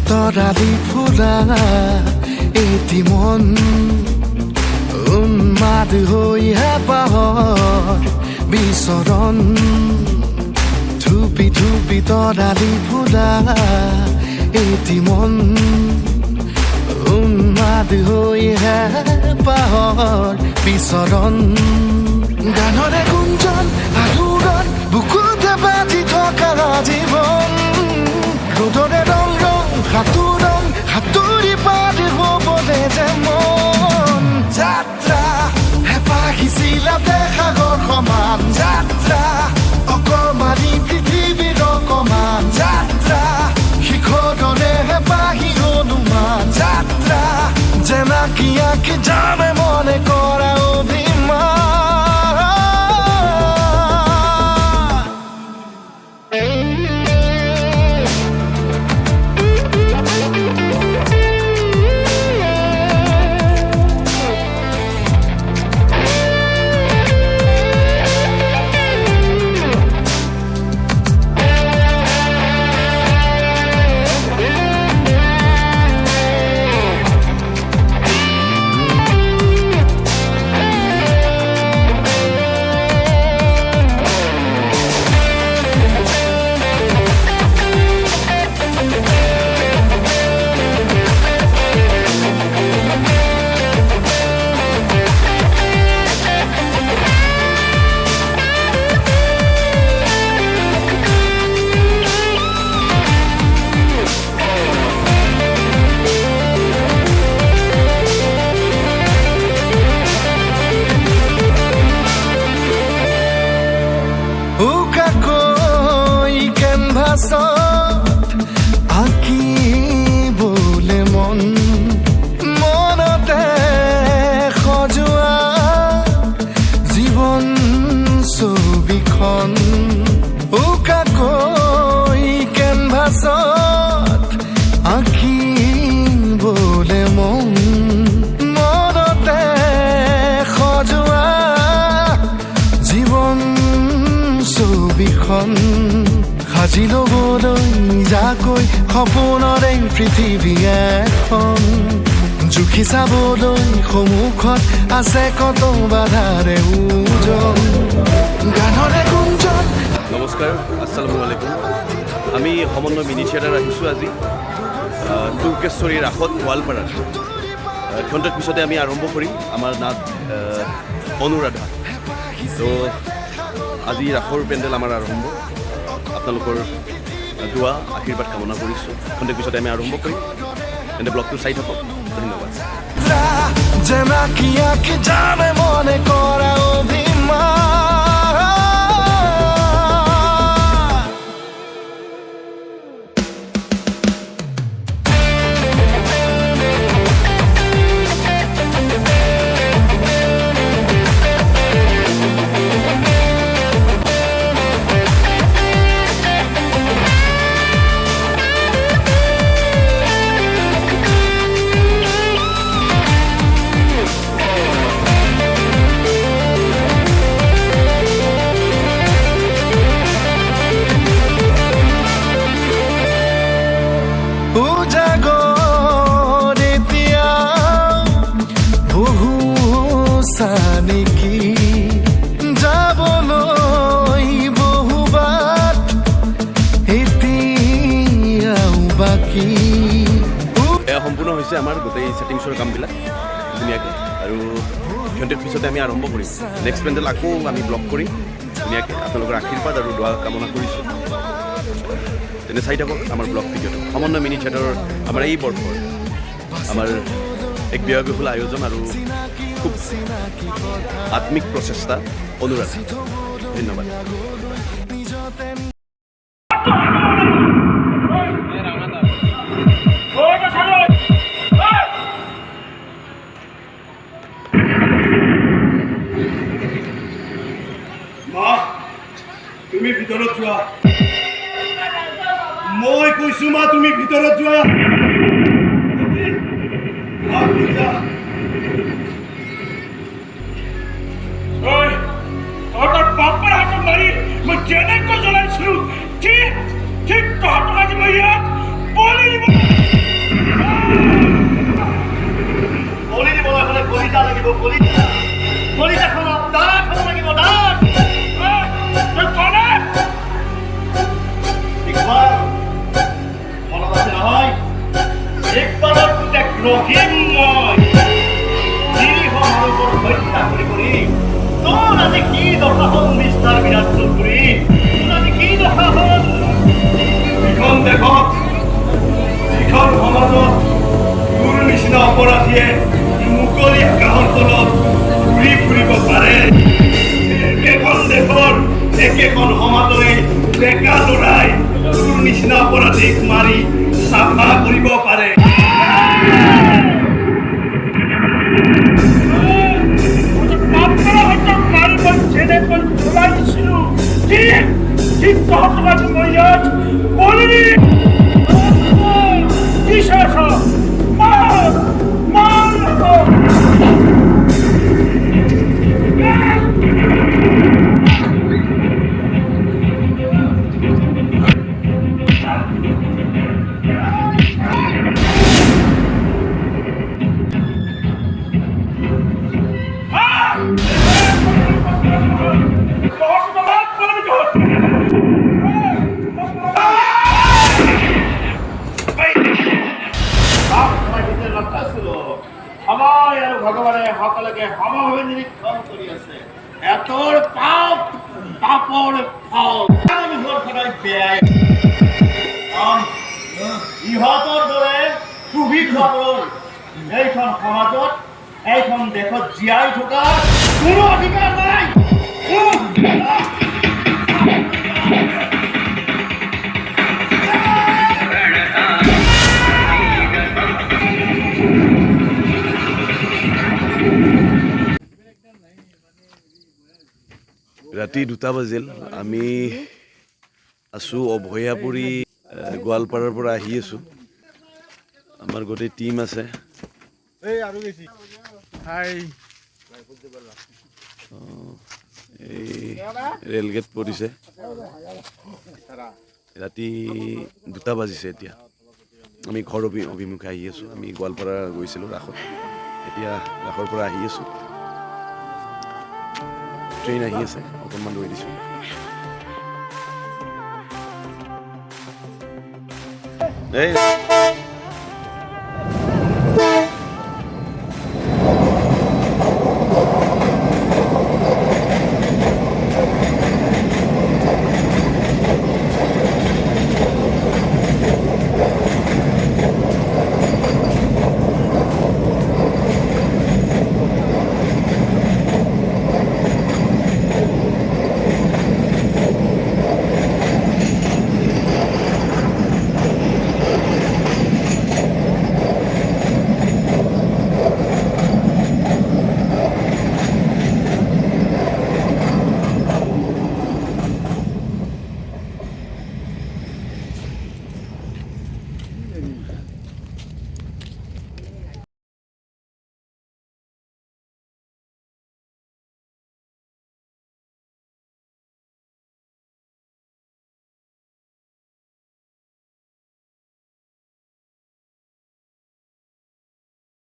তৰালি ফুলা এটি মন উন্মাদ হৈ হেঁপাহৰ বিচৰণ ধুপি ধুপি তৰালি ফুলা এটি মন উন্মাদ হৈ হেঁপাহৰ বিচৰণ গানৰে গুঞ্জন আলোড়ন বুকুতে বাজি থকা জীৱন ৰ'দৰে ৰং ৰং সাঁতুৰি পাৰি হ'বলে যে মন যাত্ৰা হেঁপাহিছিলা সাগৰ সমান যাত্ৰা অকমানি পৃথিৱীৰ অকমান যাত্ৰা শিখৰৰে হেঁপাহি অনুমান যাত্ৰা জেনাকি আঁকি জানে মনে কৰা অভিমান আঁকিবলে মন মনতে সজোৱা জীৱন ছবিখন উকাকৈ কেনভাছত আঁকিবলে মন মনতে সজোৱা জীৱন ছবিখন সাজি ল'বলৈ যাকৈ সপোনৰে পৃথিৱী এখন জুখি চাবলৈ সন্মুখত আছে কত বাধাৰে ওজন গানৰে গুঞ্জন। নমস্কাৰ, আসসালামু আলাইকুম। আমি সমন্বয় মিনি থিয়েটাৰ আহিছোঁ আজি তুৰ্কেশ্বৰী ৰাসত গোৱালপাৰাত। ঘণ্টাৰ পিছতে আমি আৰম্ভ কৰিম আমাৰ নাট অনুৰাধা। তো আজি ৰাসৰ পেণ্ডেল আমাৰ আৰম্ভ। আপোনালোকৰ দোৱা আশীৰ্বাদ কামনা কৰিছোঁ। খন্তেক পিছতে আমি আৰম্ভ কৰিম। তেন্তে ব্লগটো চাই থাকক। ধন্যবাদ। এয়া সম্পূৰ্ণ হৈছে আমাৰ গোটেই ছেটিংছৰ কামবিলাক ধুনীয়াকৈ। আৰু ঘণ্টাৰ পিছতে আমি আৰম্ভ কৰিম। নেক্সট পেণ্ডেল আকৌ আমি ব্লগ কৰিম ধুনীয়াকৈ। আপোনালোকৰ আশীৰ্বাদ আৰু দোৱা কামনা কৰিছোঁ। তেনে চাই থাকক আমাৰ ব্লগ ভিডিঅ'টো। সমন্বয় মিনি থিয়েটাৰৰ আমাৰ এই বৰ্ষৰ আমাৰ এক ব্যয়বহুল আয়োজন আৰু খুব আত্মিক প্ৰচেষ্টা অনুৰাধা। ধন্যবাদ। তুমি ভিতৰত যোৱা। মই কৈছো মা, তুমি ভিতৰত যোৱা। বাপৰ হাতত মাৰি মই কেনেকৈ জ্বলাইছিলো। ঠিক ঠিক তহঁতক আজি মই ইয়াত বলি দিব। ৰহিম মই নিৰীহ মানুহৰ হত্যা কৰি তোৰ আজি কি দশা হ'ল মিষ্টাৰ বিৰাট চৌধুৰী তোৰ আজি কি দশা হ'ল যিখন দেশত যিখন সমাজত তোৰ নিচিনা অপৰাধীয়ে মুকলি আকাশৰ তলত ঘূৰি ফুৰিব পাৰে একেখন দেশৰ একেখন সমাজৰে ডেকা ল'ৰাই তোৰ নিচিনা অপৰাধীক মাৰি চাফা কৰিব পাৰে সময় আৰু ভগৱানে সকলোকে সমভাৱে নিৰীক্ষণ কৰি আছে এতৰ পাপ পাপৰ ফল সদায় বেয়াই ইহঁতৰ দৰে সুবিধাবোৰ এইখন সমাজত এইখন দেশত জীয়াই থকাৰ কোনো অধিকাৰ নাই ৰাতি 2টা বাজিল আমি আছোঁ অভয়াপুৰী গোৱালপাৰাৰ পৰা আহি আছোঁ আমাৰ গোটেই টিম আছে এই ৰেলগেট পৰিছে ৰাতি 2টা বাজিছে এতিয়া আমি ঘৰ অভিমুখে আহি আছোঁ আমি গোৱালপাৰা গৈছিলোঁ ৰাসত এতিয়া ৰাসৰ পৰা আহি আছোঁ ট্ৰেইন আহি আছে অকণমান ৰৈ দিছোঁ এই